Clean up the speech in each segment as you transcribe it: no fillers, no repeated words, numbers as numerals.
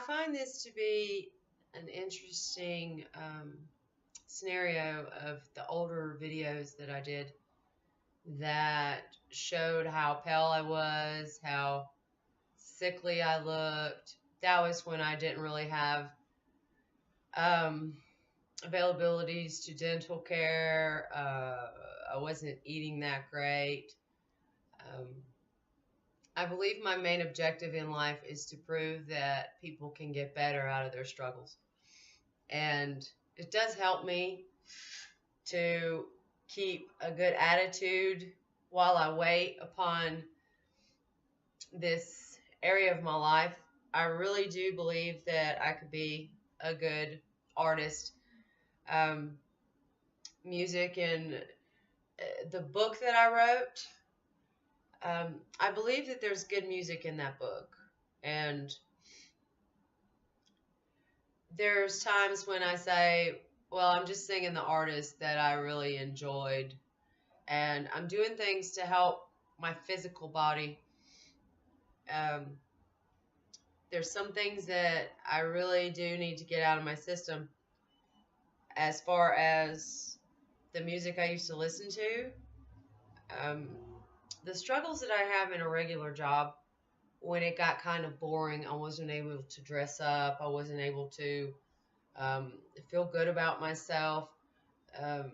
find this to be an interesting scenario of the older videos that I did that showed how pale I was, how sickly I looked. That was when I didn't really have um, availabilities to dental care. I wasn't eating that great. Um, I believe my main objective in life is to prove that people can get better out of their struggles. And it does help me to keep a good attitude while I wait upon this area of my life. I really do believe that I could be a good artist. Um, Music and the book that I wrote, I believe that there's good music in that book. And there's times when I say, well, I'm just singing the artist that I really enjoyed. And I'm doing things to help my physical body. Um, there's some things that I really do need to get out of my system as far as the music I used to listen to. Um, the struggles that I have in a regular job, when it got kind of boring, I wasn't able to dress up. I wasn't able to feel good about myself. Um,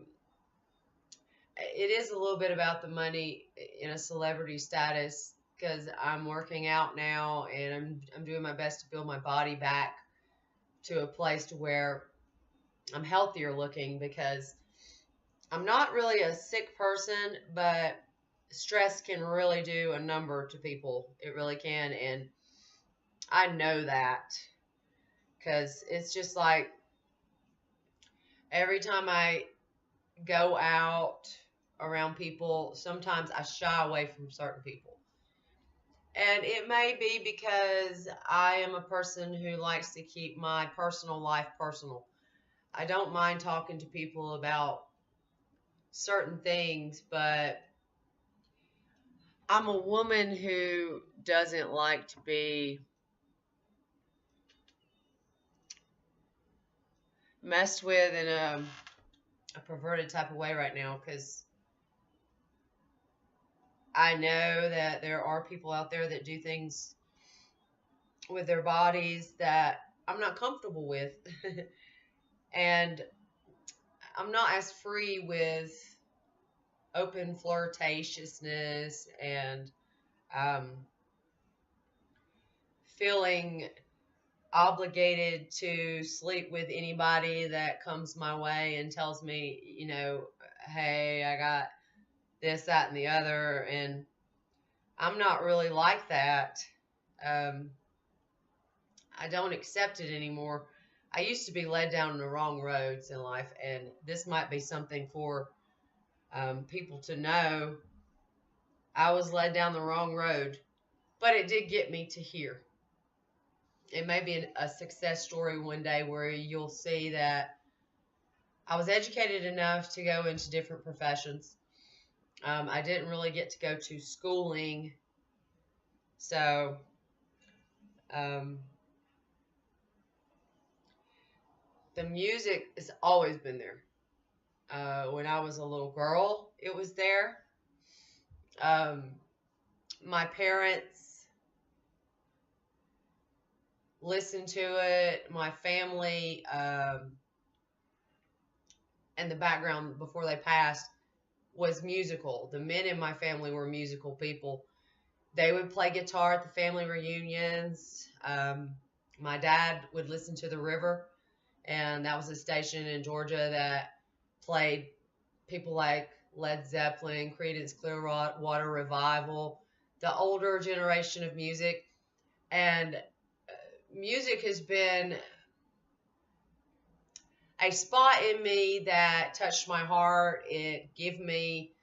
it is a little bit about the money in a celebrity status because I'm working out now and I'm doing my best to build my body back to a place to where I'm healthier looking, because I'm not really a sick person, but stress can really do a number to people. It really can. And I know that because it's just like every time I go out around people, sometimes I shy away from certain people. And it may be because I am a person who likes to keep my personal life personal. I don't mind talking to people about certain things, but I'm a woman who doesn't like to be messed with in a perverted type of way right now, because I know that there are people out there that do things with their bodies that I'm not comfortable with. And I'm not as free with open flirtatiousness and um, feeling obligated to sleep with anybody that comes my way and tells me, hey, I got this, that, and the other. And I'm not really like that. I don't accept it anymore. I used to be led down the wrong roads in life, and this might be something for people to know. I was led down the wrong road, but it did get me to here. It may be a success story one day where you'll see that I was educated enough to go into different professions. I didn't really get to go to schooling, so the music has always been there. When I was a little girl, it was there. My parents listened to it. My family and the background before they passed was musical. The men in my family were musical people. They would play guitar at the family reunions. My dad would listen to The River, and that was a station in Georgia that played people like Led Zeppelin, Creedence Clearwater Revival, the older generation of music. And music has been a spot in me that touched my heart. It gave me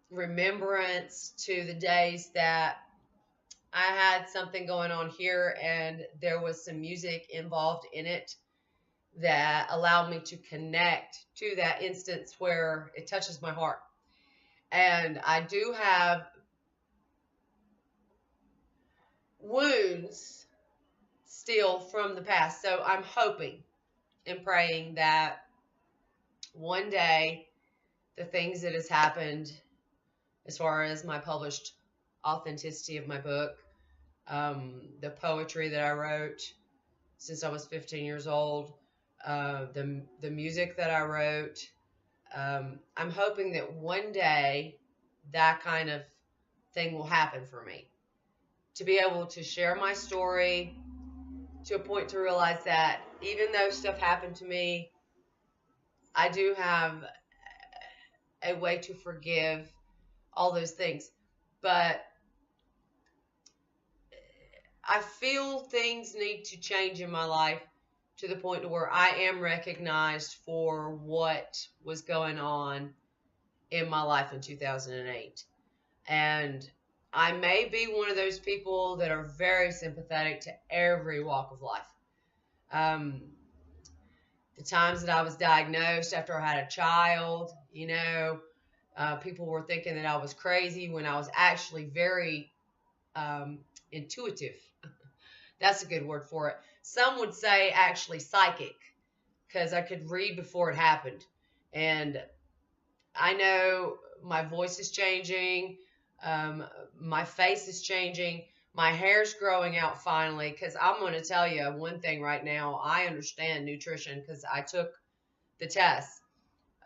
remembrance to the days that I had something going on here and there was some music involved in it that allowed me to connect to that instance where it touches my heart. And I do have wounds still from the past. So I'm hoping and praying that one day the things that has happened as far as my published authenticity of my book, the poetry that I wrote since I was 15 years old, the music that I wrote, I'm hoping that one day that kind of thing will happen for me. To be able to share my story to a point to realize that even though stuff happened to me, I do have a way to forgive all those things. But I feel things need to change in my life to the point to where I am recognized for what was going on in my life in 2008. And I may be one of those people that are very sympathetic to every walk of life. Um, the times that I was diagnosed after I had a child, people were thinking that I was crazy when I was actually very intuitive. That's a good word for it. Some would say actually psychic, because I could read before it happened. And I know my voice is changing. My face is changing. My hair's growing out finally, because I'm going to tell you one thing right now. I understand nutrition because I took the test.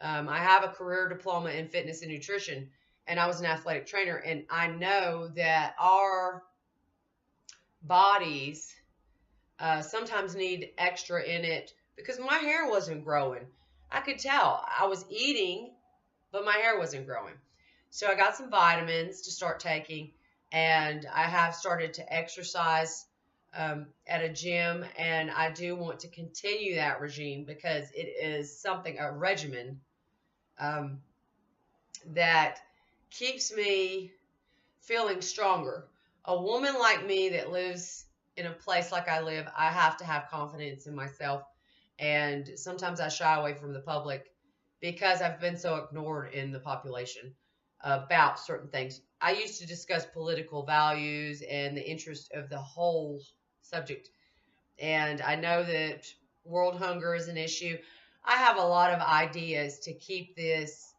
I have a career diploma in fitness and nutrition, and I was an athletic trainer. And I know that our bodies sometimes need extra in it because my hair wasn't growing. I could tell I was eating, but my hair wasn't growing. So I got some vitamins to start taking, and I have started to exercise at a gym, and I do want to continue that regime because it is a regimen that keeps me feeling stronger. A woman like me that lives in a place like I live, I have to have confidence in myself, and sometimes I shy away from the public because I've been so ignored in the population about certain things. I used to discuss political values and the interest of the whole subject. And I know that world hunger is an issue. I have a lot of ideas to keep this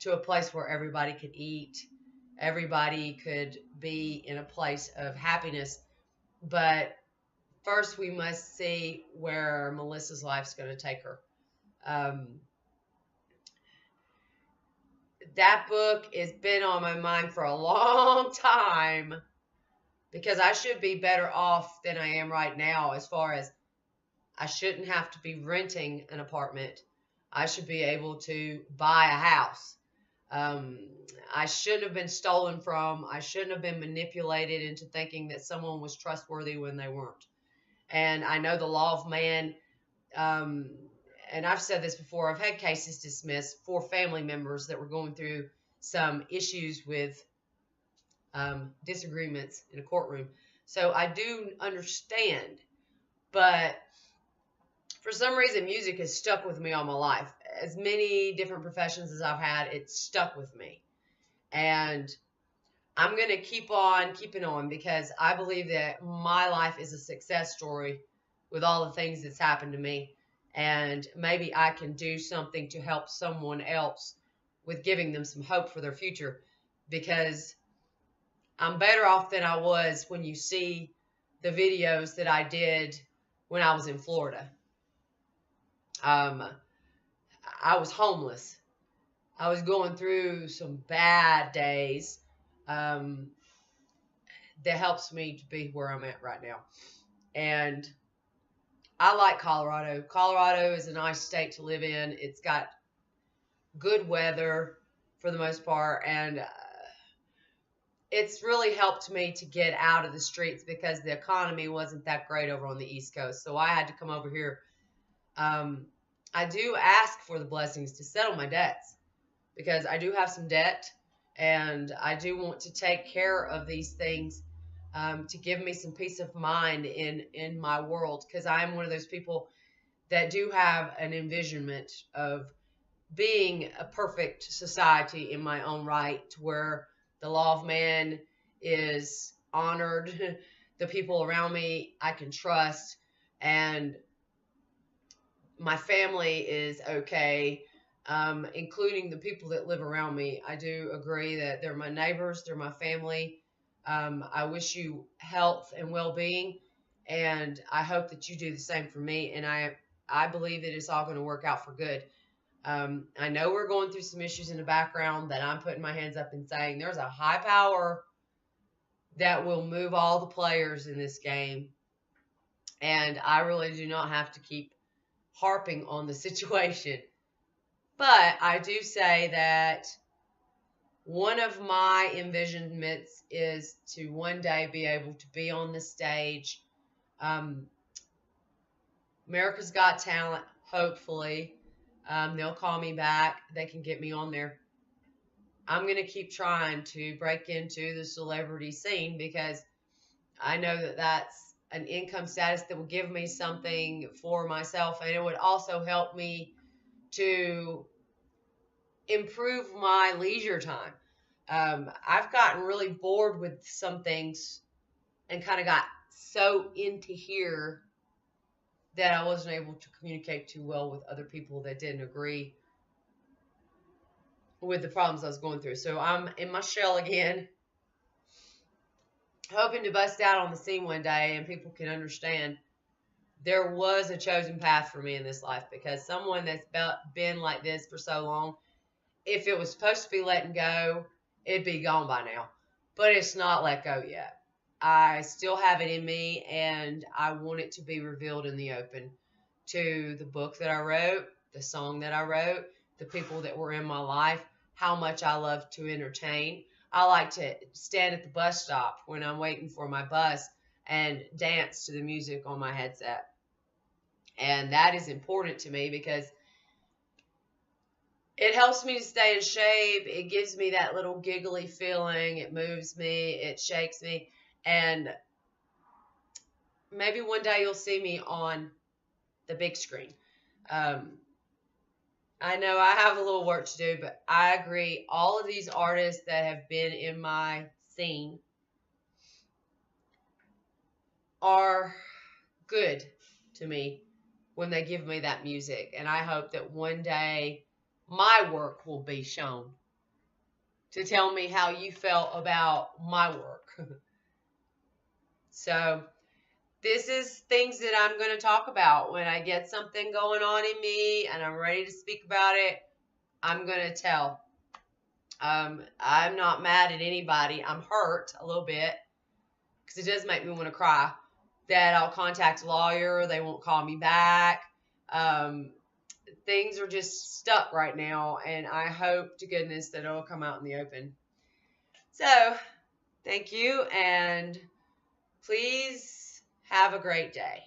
to a place where everybody could eat, everybody could be in a place of happiness. But first, we must see where Melissa's life's going to take her. That book has been on my mind for a long time because I should be better off than I am right now, as far as I shouldn't have to be renting an apartment. I should be able to buy a house. I shouldn't have been stolen from. I shouldn't have been manipulated into thinking that someone was trustworthy when they weren't. And I know the law of man, and I've said this before, I've had cases dismissed for family members that were going through some issues with disagreements in a courtroom. So I do understand, but for some reason, music has stuck with me all my life. As many different professions as I've had, it's stuck with me. And I'm going to keep on keeping on because I believe that my life is a success story with all the things that's happened to me. And maybe I can do something to help someone else with giving them some hope for their future, because I'm better off than I was when you see the videos that I did when I was in Florida. I was homeless. I was going through some bad days. That helps me to be where I'm at right now. And I like Colorado. Colorado is a nice state to live in. It's got good weather for the most part, and it's really helped me to get out of the streets because the economy wasn't that great over on the East Coast. So I had to come over here. I do ask for the blessings to settle my debts because I do have some debt, and I do want to take care of these things to give me some peace of mind in my world, because I am one of those people that do have an envisionment of being a perfect society in my own right, where the law of man is honored, the people around me I can trust, and my family is okay, including the people that live around me. I do agree that they're my neighbors, they're my family. I wish you health and well-being, and I hope that you do the same for me. And I believe that it's all going to work out for good. I know we're going through some issues in the background that I'm putting my hands up and saying there's a high power that will move all the players in this game, and I really do not have to keep harping on the situation. But I do say that one of my envisionments is to one day be able to be on the stage. America's Got Talent, hopefully. They'll call me back. They can get me on there. I'm going to keep trying to break into the celebrity scene because I know that that's an income status that will give me something for myself, and it would also help me to improve my leisure time. I've gotten really bored with some things and kind of got so into here that I wasn't able to communicate too well with other people that didn't agree with the problems I was going through. So I'm in my shell again, hoping to bust out on the scene one day and people can understand there was a chosen path for me in this life, because someone that's been like this for so long, if it was supposed to be letting go, it'd be gone by now. But it's not let go yet. I still have it in me, and I want it to be revealed in the open to the book that I wrote, the song that I wrote, the people that were in my life, how much I love to entertain. I like to stand at the bus stop when I'm waiting for my bus and dance to the music on my headset. And that is important to me because it helps me to stay in shape. It gives me that little giggly feeling. It moves me. It shakes me. And maybe one day you'll see me on the big screen. I know I have a little work to do, but I agree. All of these artists that have been in my scene are good to me when they give me that music. And I hope that one day my work will be shown to tell me how you felt about my work. So this is things that I'm going to talk about when I get something going on in me and I'm ready to speak about it. I'm going to tell. I'm not mad at anybody. I'm hurt a little bit because it does make me want to cry that I'll contact a lawyer. They won't call me back. Things are just stuck right now, and I hope to goodness that it'll come out in the open. So thank you, and please have a great day.